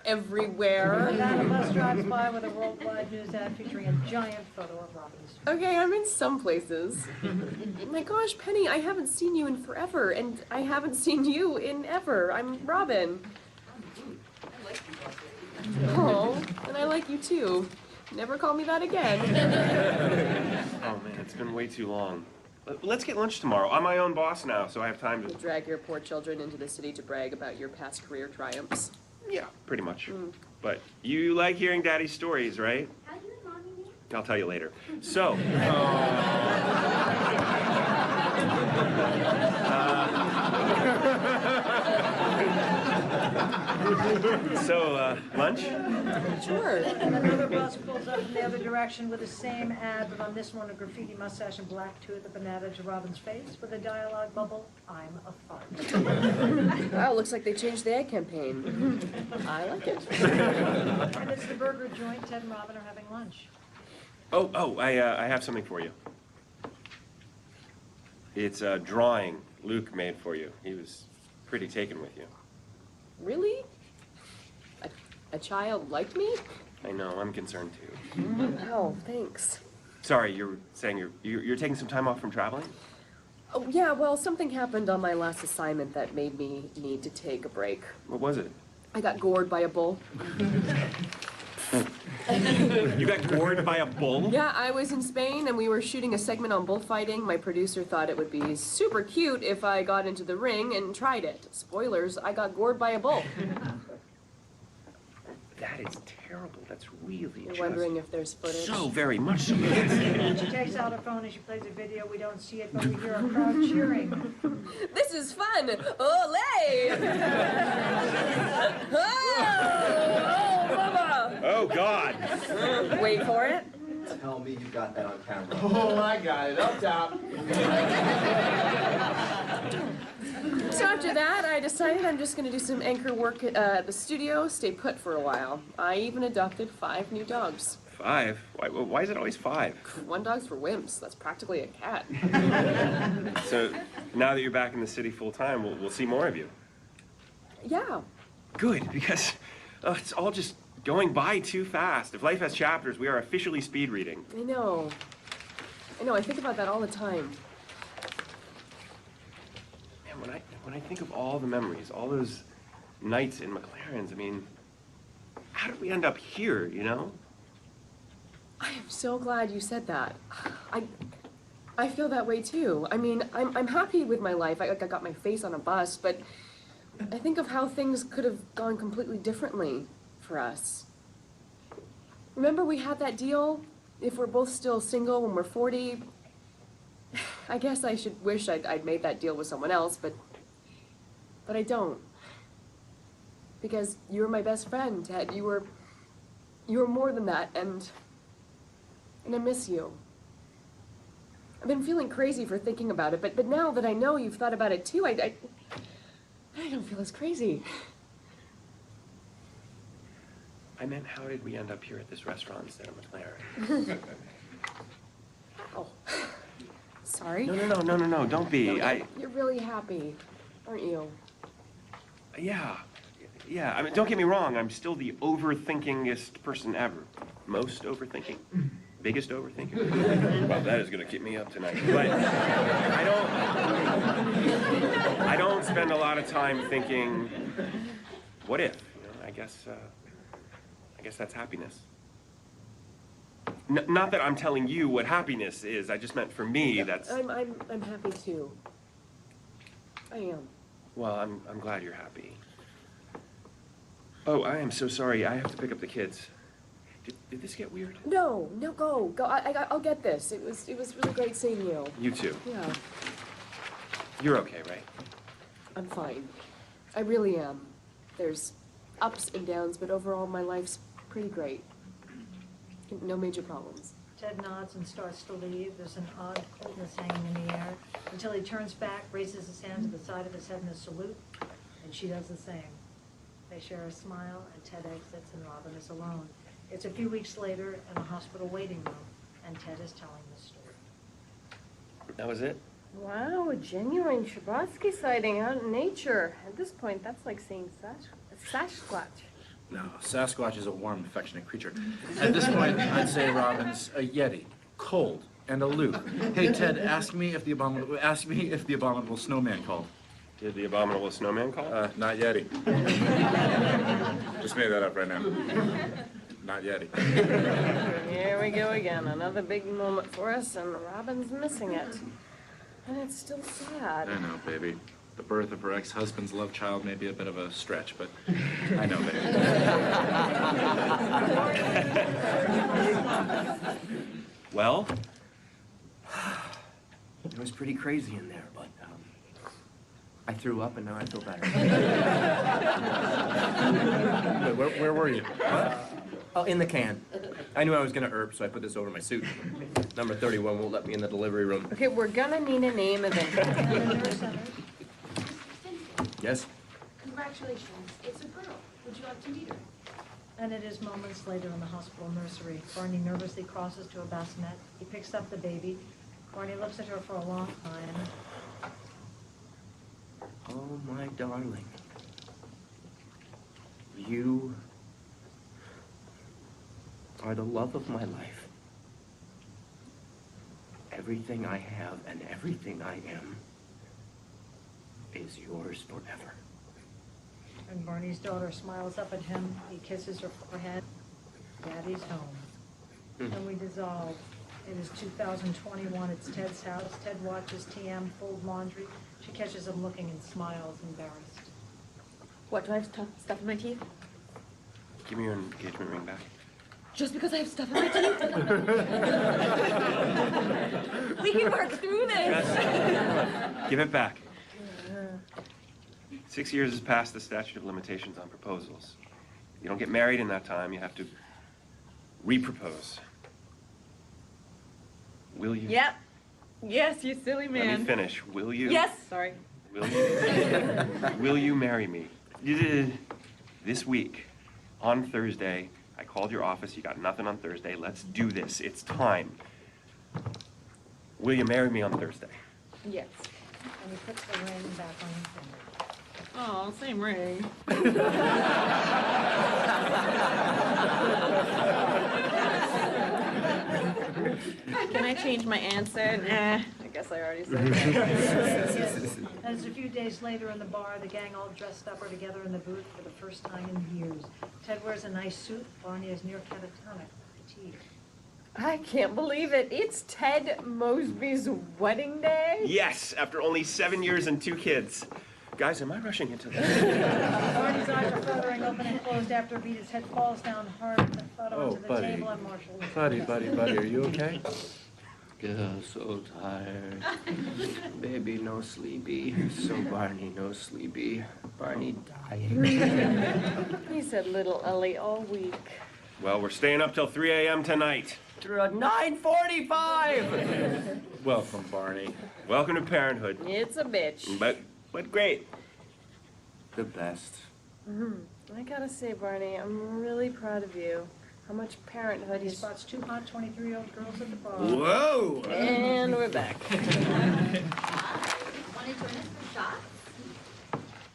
everywhere. And then a bus drives by with a worldwide news ad featuring a giant photo of Robin's. Okay, I'm in some places. My gosh, Penny, I haven't seen you in forever, and I haven't seen you in ever. I'm Robin. Oh, and I like you too. Never call me that again. Oh man, it's been way too long. Let's get lunch tomorrow. I'm my own boss now, so I have time You to. drag your poor children into the city to brag about your past career triumphs. Yeah, pretty much. But you like hearing Daddy's stories, right? How do you and Mommy meet? I'll tell you later. So. Lunch? Sure. And another bus pulls up in the other direction with the same ad, but on this one, a graffiti mustache and black tooth up an added to Robin's face with a dialogue bubble, "I'm a fart." Wow, looks like they changed the ad campaign. I like it. And it's the burger joint. Ted and Robin are having lunch. I have something for you. It's a drawing Luke made for you. He was pretty taken with you. Really? A child like me? I know, I'm concerned too. Oh, thanks. Sorry, you're saying you're taking some time off from traveling? Oh, yeah, well, something happened on my last assignment that made me need to take a break. What was it? I got gored by a bull. You got gored by a bull? Yeah, I was in Spain and we were shooting a segment on bullfighting. My producer thought it would be super cute if I got into the ring and tried it. Spoilers, I got gored by a bull. That is terrible. That's really You're wondering if there's footage? so very much so. She takes out her phone and she plays a video. We don't see it, but we hear a crowd cheering. This is fun! Olay! Oh, mama! Oh, God. Wait for it. Tell me you got that on camera. Oh, I got it. Up top. So after that, I decided I'm just going to do some anchor work at the studio, stay put for a while. I even adopted 5 new dogs. 5? Why is it always 5? 1 dog's for wimps. That's practically a cat. So now that you're back in the city full time, we'll see more of you. Yeah. Good, because it's all just going by too fast. If life has chapters, we are officially speed reading. I know. I think about that all the time. Man, when I think of all the memories, all those nights in McLaren's, I mean, how did we end up here, you know? I am so glad you said that. I feel that way too. I mean, I'm happy with my life. I got my face on a bus, but I think of how things could have gone completely differently for us. Remember we had that deal? If we're both still single when we're 40, I guess I should wish I'd made that deal with someone else, but I don't. Because you were my best friend, Ted. You were more than that, and I miss you. I've been feeling crazy for thinking about it, but now that I know you've thought about it too, I don't feel as crazy. I meant, how did we end up here at this restaurant instead of McLaren? Oh, sorry. No, don't be. You're really happy, aren't you? Yeah. I mean, don't get me wrong, I'm still the overthinkingest person ever. Most overthinking. Biggest overthinker. Well, that is gonna keep me up tonight. But I don't spend a lot of time thinking, what if? You know, I guess that's happiness. Not that I'm telling you what happiness is, I just meant for me, that's... I'm happy too. I am. Well, I'm glad you're happy. Oh, I am so sorry. I have to pick up the kids. Did this get weird? No, go. I'll get this. It was really great seeing you. You too. Yeah, You're okay, right? I'm fine. I really am. There's ups and downs, but overall my life's pretty great. No major problems. Ted nods and starts to leave. There's an odd coldness hanging in the air until he turns back, raises his hand to the side of his head in a salute, and she does the same. They share a smile, and Ted exits, and Robin is alone. It's a few weeks later in a hospital waiting room, and Ted is telling the story. That was it? Wow, a genuine Shabbatsky sighting out in nature. At this point, that's like seeing Sasquatch. No, Sasquatch is a warm, affectionate creature. At this point, I'd say Robin's a Yeti, cold and aloof. Hey, Ted, ask me if the abominable snowman called. Did the abominable snowman call? Not Yeti. Just made that up right now. Not Yeti. Here we go again. Another big moment for us, and Robin's missing it. And it's still sad. I know, baby. The birth of her ex-husband's love child may be a bit of a stretch, but I know, baby. Well? It was pretty crazy in there, but I threw up and now I feel better. Wait, where were you? Oh, in the can. I knew I was gonna so I put this over my suit. Number 31 won't let me in the delivery room. Okay, we're gonna need a name eventually. Yes? Congratulations. It's a girl. Would you like to meet her? And it is moments later in the hospital nursery. Barney nervously crosses to a bassinet. He picks up the baby. Barney looks at her for a long time. Oh, my darling. You are the love of my life. Everything I have and everything I am is yours forever. And Barney's daughter smiles up at him. He kisses her forehead. Daddy's home. And we dissolve. It is 2021. It's Ted's house. Ted watches TM fold laundry. She catches him looking and smiles, embarrassed. What, do I have stuff in my teeth? Give me your engagement ring back. Just because I have stuff in my teeth? We can work through this. Give it back. 6 years has passed the statute of limitations on proposals. You don't get married in that time, you have to repropose. Will you? Yep. Yes, you silly man. Let me finish. Will you? Yes. Sorry. Will you marry me? This week, on Thursday, I called your office. You got nothing on Thursday. Let's do this. It's time. Will you marry me on Thursday? Yes. And he puts the ring back on his finger. Oh, same ring. Can I change my answer? Nah, I guess I already said that. And it's a few days later in the bar, the gang all dressed up are together in the booth for the first time in years. Ted wears a nice suit. Barney is near catatonic, fatigued. I can't believe it. It's Ted Mosby's wedding day. Yes, after only 7 years and 2 kids. Guys, am I rushing into this? Barney's eyes are fluttering open and closed after a beat. His head falls down hard with the photo onto the buddy. table and Marshall. Buddy, are you okay? Yeah, so tired. Baby, no sleepy. So Barney, no sleepy. Barney dying. He said little Ellie all week. Well, we're staying up till 3 a.m. tonight. 9:45. Welcome, Barney. Welcome to parenthood. It's a bitch. But great. The best. I gotta say, Barney, I'm really proud of you. How much parenthood He is... spots 2 hot 23-year-old girls at the bar. Whoa! And we're back. Want to join us for shots?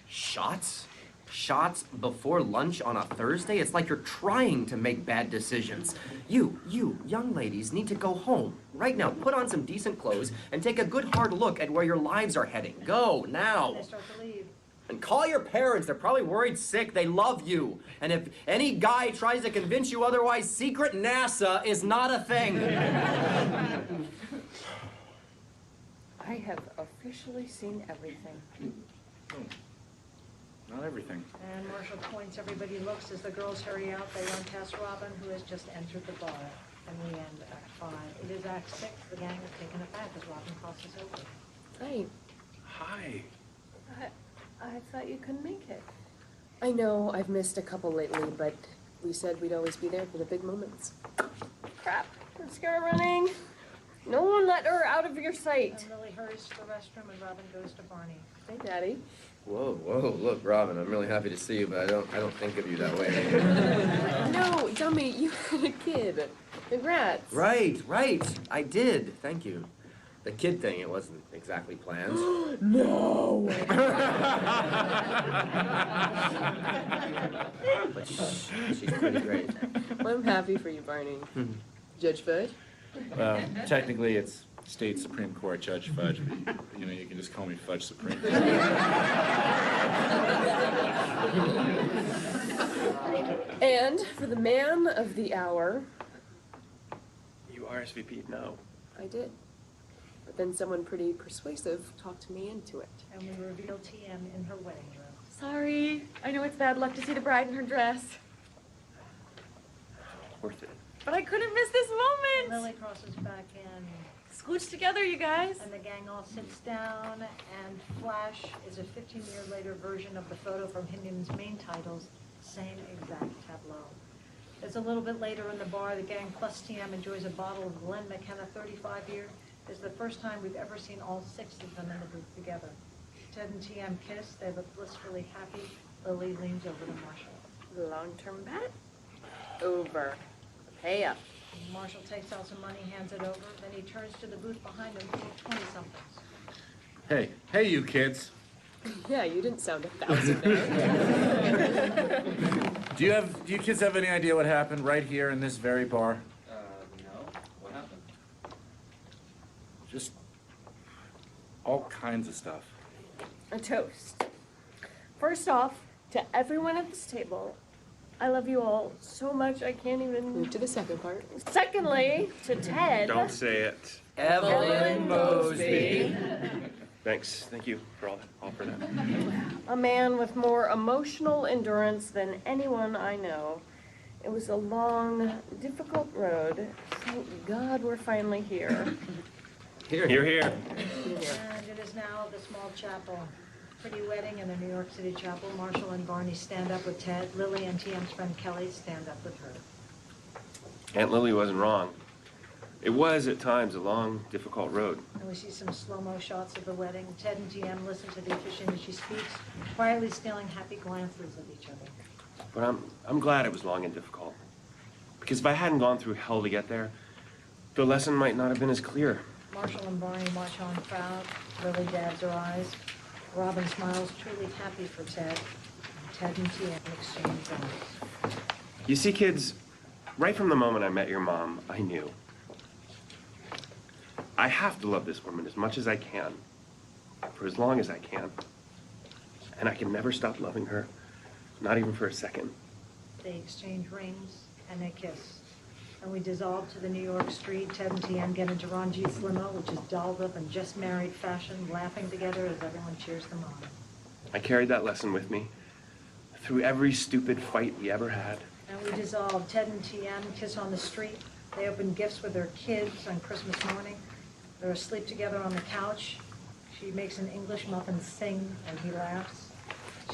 Shots? Shots before lunch on a Thursday? It's like you're trying to make bad decisions. You young ladies need to go home. Right now, put on some decent clothes and take a good hard look at where your lives are heading. Go, now. They start to leave. And call your parents. They're probably worried sick. They love you. And if any guy tries to convince you otherwise, secret NASA is not a thing. I have officially seen everything. Not everything. And Marshall points, everybody looks as the girls hurry out. They run past Robin, who has just entered the bar. And we end Act 5. It is Act 6. The gang is taken aback as Robin crosses over. Hey, Hi. I thought you couldn't make it. I know I've missed a couple lately, but we said we'd always be there for the big moments. Crap, mascara running. No one let her out of your sight. And Lily hurries to the restroom and Robin goes to Barney. Hey, Daddy. Whoa, look, Robin, I'm really happy to see you, but I don't think of you that way. No, dummy, you had a kid. Congrats. Right, I did, thank you. The kid thing, it wasn't exactly planned. No. But she's pretty great. Well, I'm happy for you, Barney. Judge Fudge? Well, technically, it's State Supreme Court Judge Fudge. But, you know, you can just call me Fudge Supreme. And for the man of the hour, You RSVP'd now. I did. But then someone pretty persuasive talked me into it. And we reveal TM in her wedding room. Sorry. I know it's bad luck to see the bride in her dress. Worth it. But I couldn't miss this moment. Lily crosses back in. Scooch together, you guys. And the gang all sits down, and Flash is a 15-year later version of the photo from Hindman's main titles, same exact tableau. It's a little bit later in the bar. The gang plus TM enjoys a bottle of Glen McKenna 35 year. It's the first time we've ever seen all 6 of them in the booth together. Ted and TM kiss. They look blissfully happy. Lily leans over to Marshall. Long-term bet? Over. Pay up. Marshall takes out some money, hands it over. Then he turns to the booth behind him, full of 20-somethings. Hey, you kids. Yeah, you didn't sound 1,000 there. Do you kids have any idea what happened right here in this very bar? No. What happened? Just all kinds of stuff. A toast. First off, to everyone at this table, I love you all so much I can't even... Move to the second part. Secondly, to Ted. Don't say it. Evelyn Mosby. Thanks. Thank you for all for that. A man with more emotional endurance than anyone I know. It was a long, difficult road. Thank God we're finally here. Here. And it is now the small chapel. Pretty wedding in a New York City chapel. Marshall and Barney stand up with Ted. Lily and TM's friend Kelly stand up with her. Aunt Lily wasn't wrong. It was, at times, a long, difficult road. And we see some slow-mo shots of the wedding. Ted and TM listen to the officiant as she speaks, quietly stealing happy glances at each other. But I'm glad it was long and difficult. Because if I hadn't gone through hell to get there, the lesson might not have been as clear. Marshall and Barney march on proud. Lily dabs her eyes. Robin smiles, truly happy for Ted. Ted and TM exchange eyes. You see, kids, right from the moment I met your mom, I knew. I have to love this woman as much as I can, for as long as I can. And I can never stop loving her, not even for a second. They exchange rings and they kiss. And we dissolve to the New York street. Ted and Tian get into Ron G's limo, which is dolled up in just married fashion, laughing together as everyone cheers them on. I carried that lesson with me through every stupid fight we ever had. And we dissolve. Ted and Tian kiss on the street. They open gifts with their kids on Christmas morning. They're asleep together on the couch. She makes an English muffin sing, and he laughs.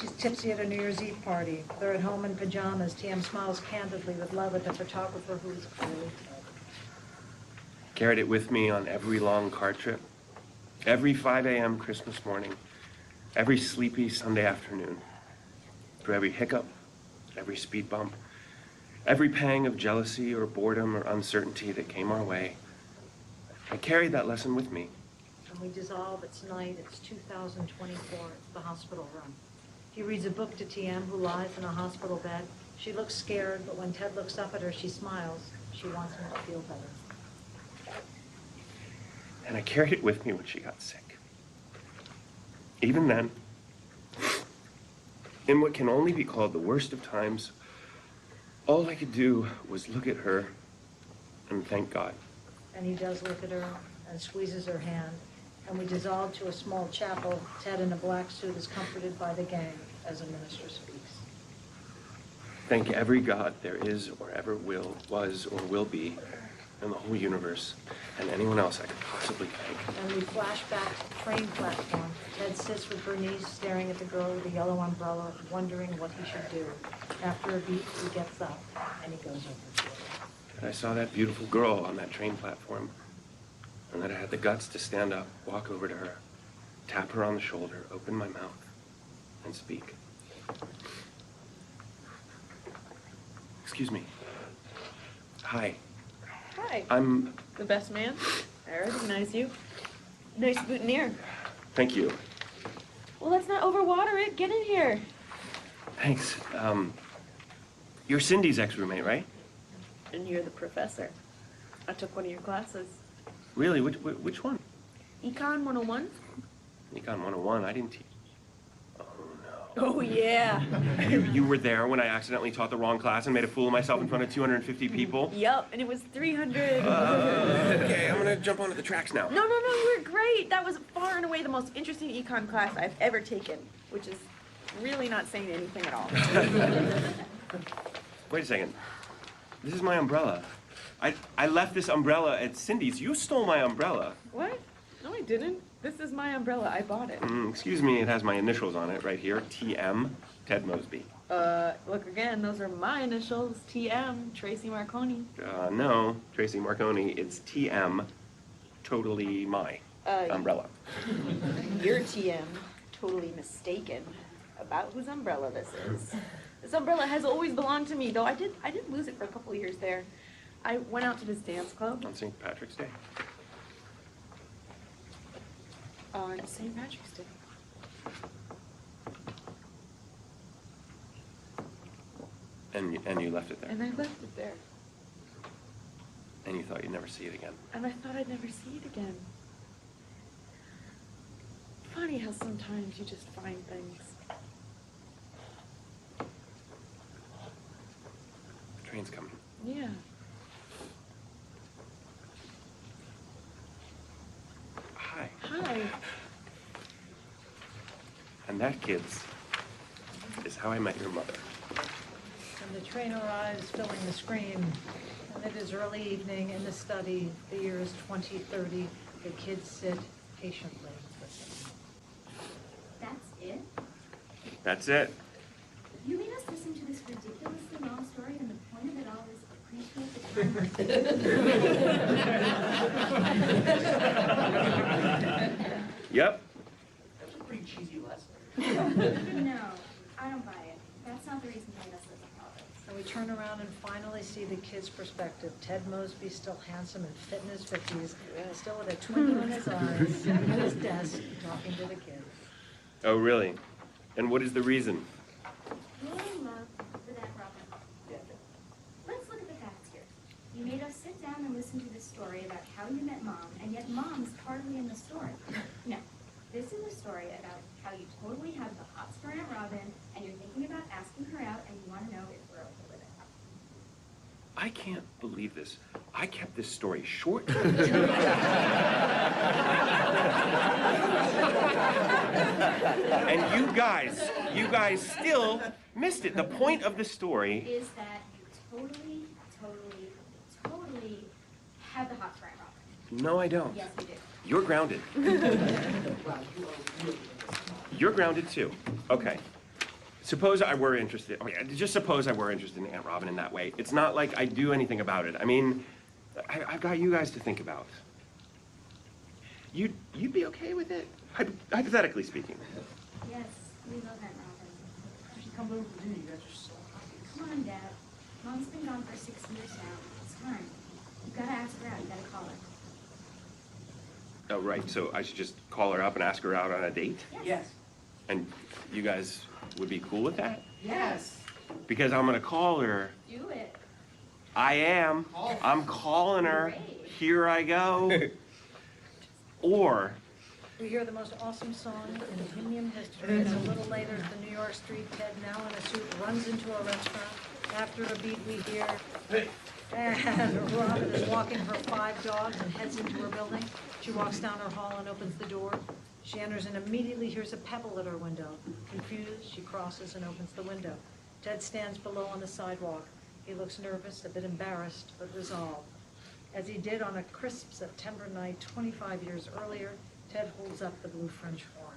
She's tipsy at a New Year's Eve party. They're at home in pajamas. TM smiles candidly with love at the photographer who is clearly Ted. Carried it with me on every long car trip, every 5 a.m. Christmas morning, every sleepy Sunday afternoon, through every hiccup, every speed bump, every pang of jealousy or boredom or uncertainty that came our way. I carried that lesson with me. And we dissolve. It's night. It's 2024. It's the hospital room. He reads a book to TM, who lies in a hospital bed. She looks scared, but when Ted looks up at her, she smiles. She wants him to feel better. And I carried it with me when she got sick. Even then, in what can only be called the worst of times, all I could do was look at her and thank God. And he does look at her and squeezes her hand. And we dissolve to a small chapel. Ted in a black suit is comforted by the gang as a minister speaks. Thank every God there is or ever was or will be in the whole universe, and anyone else I could possibly thank. And we flash back to the train platform. Ted sits with Bernice, staring at the girl with the yellow umbrella, wondering what he should do. After a beat, he gets up, and he goes over to her. And I saw that beautiful girl on that train platform, and then I had the guts to stand up, walk over to her, tap her on the shoulder, open my mouth, and speak. Excuse me. Hi. Hi. I'm... The best man. I recognize you. Nice boutonniere. Thank you. Well, let's not overwater it. Get in here. Thanks. You're Cindy's ex-roommate, right? And you're the professor. I took one of your classes. Really? Which one? Econ 101? Econ 101. I didn't teach. Oh, no. Oh, yeah. You were there when I accidentally taught the wrong class and made a fool of myself in front of 250 people? Yup, and it was 300. Okay, I'm gonna jump onto the tracks now. No, you were great. That was far and away the most interesting econ class I've ever taken, which is really not saying anything at all. Wait a second. This is my umbrella. I left this umbrella at Cindy's. You stole my umbrella. What? No, I didn't. This is my umbrella. I bought it. Excuse me, it has my initials on it right here. TM, Ted Mosby. Look again, those are my initials. TM, Tracy Marconi. No, Tracy Marconi. It's TM, totally my umbrella. You're TM, totally mistaken about whose umbrella this is. This umbrella has always belonged to me, though I did lose it for a couple of years there. I went out to this dance club. On St. Patrick's Day. On St. Patrick's Day. And you left it there. And I left it there. And you thought you'd never see it again. And I thought I'd never see it again. Funny how sometimes you just find things. The train's coming. Yeah. Hi. Hi. And that, kids, is how I met your mother. And the train arrives, filling the screen. And it is early evening in the study. The year is 2030. The kids sit patiently listening. That's it? That's it. You made us listen to this ridiculously long story, and the point of it all is appreciate the time. Yep. That's a pretty cheesy lesson. No, I don't buy it. That's not the reason you made us listen to all this. And we turn around and finally see the kid's perspective. Ted Mosby, still handsome and fit in his 50s, still with a twinkle in his eyes, sitting at his desk, talking to the kids. Oh, really? And what is the reason? You're in love with Aunt Robin. Let's look at the facts here. You made us sit down and listen to this story about how you met Mom, and yet Mom's hardly in the story. No, this is a story about how you totally have the hots for Aunt Robin, and you're thinking about asking her out, and you want to know if we're okay with it. I can't believe this. I kept this story short. And you guys still missed it. The point of the story Is that you totally have the hots right, Robin. No, I don't. Yes, you do. You're grounded. You're grounded too. Okay. Suppose I were interested. Okay, just suppose I were interested in Aunt Robin in that way. It's not like I do anything about it. I mean, I've got you guys to think about. You'd be okay with it, hypothetically speaking. Yes, we love Aunt Robin. She come over to dinner, you guys are so happy. Come on, Dad. Mom's been gone for 6 years now. It's time. You gotta ask her out. You gotta call her. Oh, right. So I should just call her up and ask her out on a date? Yes. And you guys would be cool with that? Yes. Because I'm gonna call her. Do it. I am. I'm calling her. Great. Here I go. Or We hear the most awesome song in Hymnium history, and a little later, the New York street Ted, now in a suit, runs into a restaurant. After a beat, we hear, and Robin is walking her 5 dogs and heads into her building. She walks down her hall and opens the door. She enters and immediately hears a pebble at her window. Confused, she crosses and opens the window. Ted stands below on the sidewalk. He looks nervous, a bit embarrassed, but resolved. As he did on a crisp September night 25 years earlier, Ted holds up the blue French horn.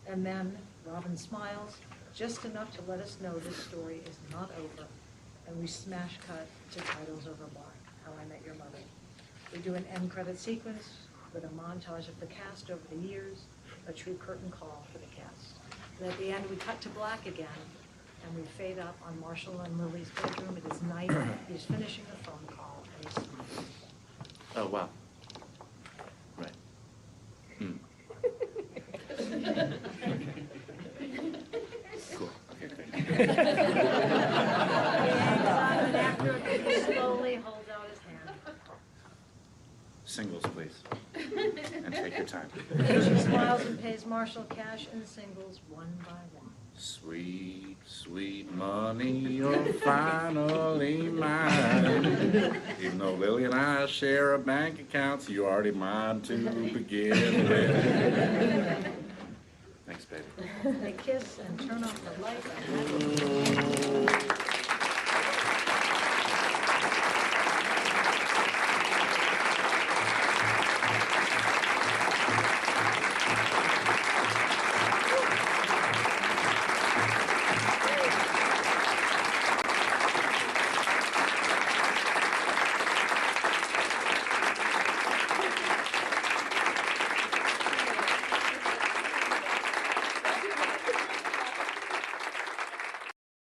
And then Robin smiles, just enough to let us know this story is not over. And we smash cut to titles over black, How I Met Your Mother. We do an end credit sequence with a montage of the cast over the years, a true curtain call for the cast. And at the end, we cut to black again, and we fade up on Marshall and Lily's bedroom. It is night. He's finishing a phone call, and he smiles. Oh, wow. Right. Cool. Okay, great. He hangs up, and after a bit, he slowly holds out his hand. Singles, please. And take your time. She smiles and pays Marshall cash in singles one by one. Sweet, sweet money, you're finally mine. Even though Lily and I share a bank account, so you're already mine to begin with. Thanks, baby. They kiss and turn off the light.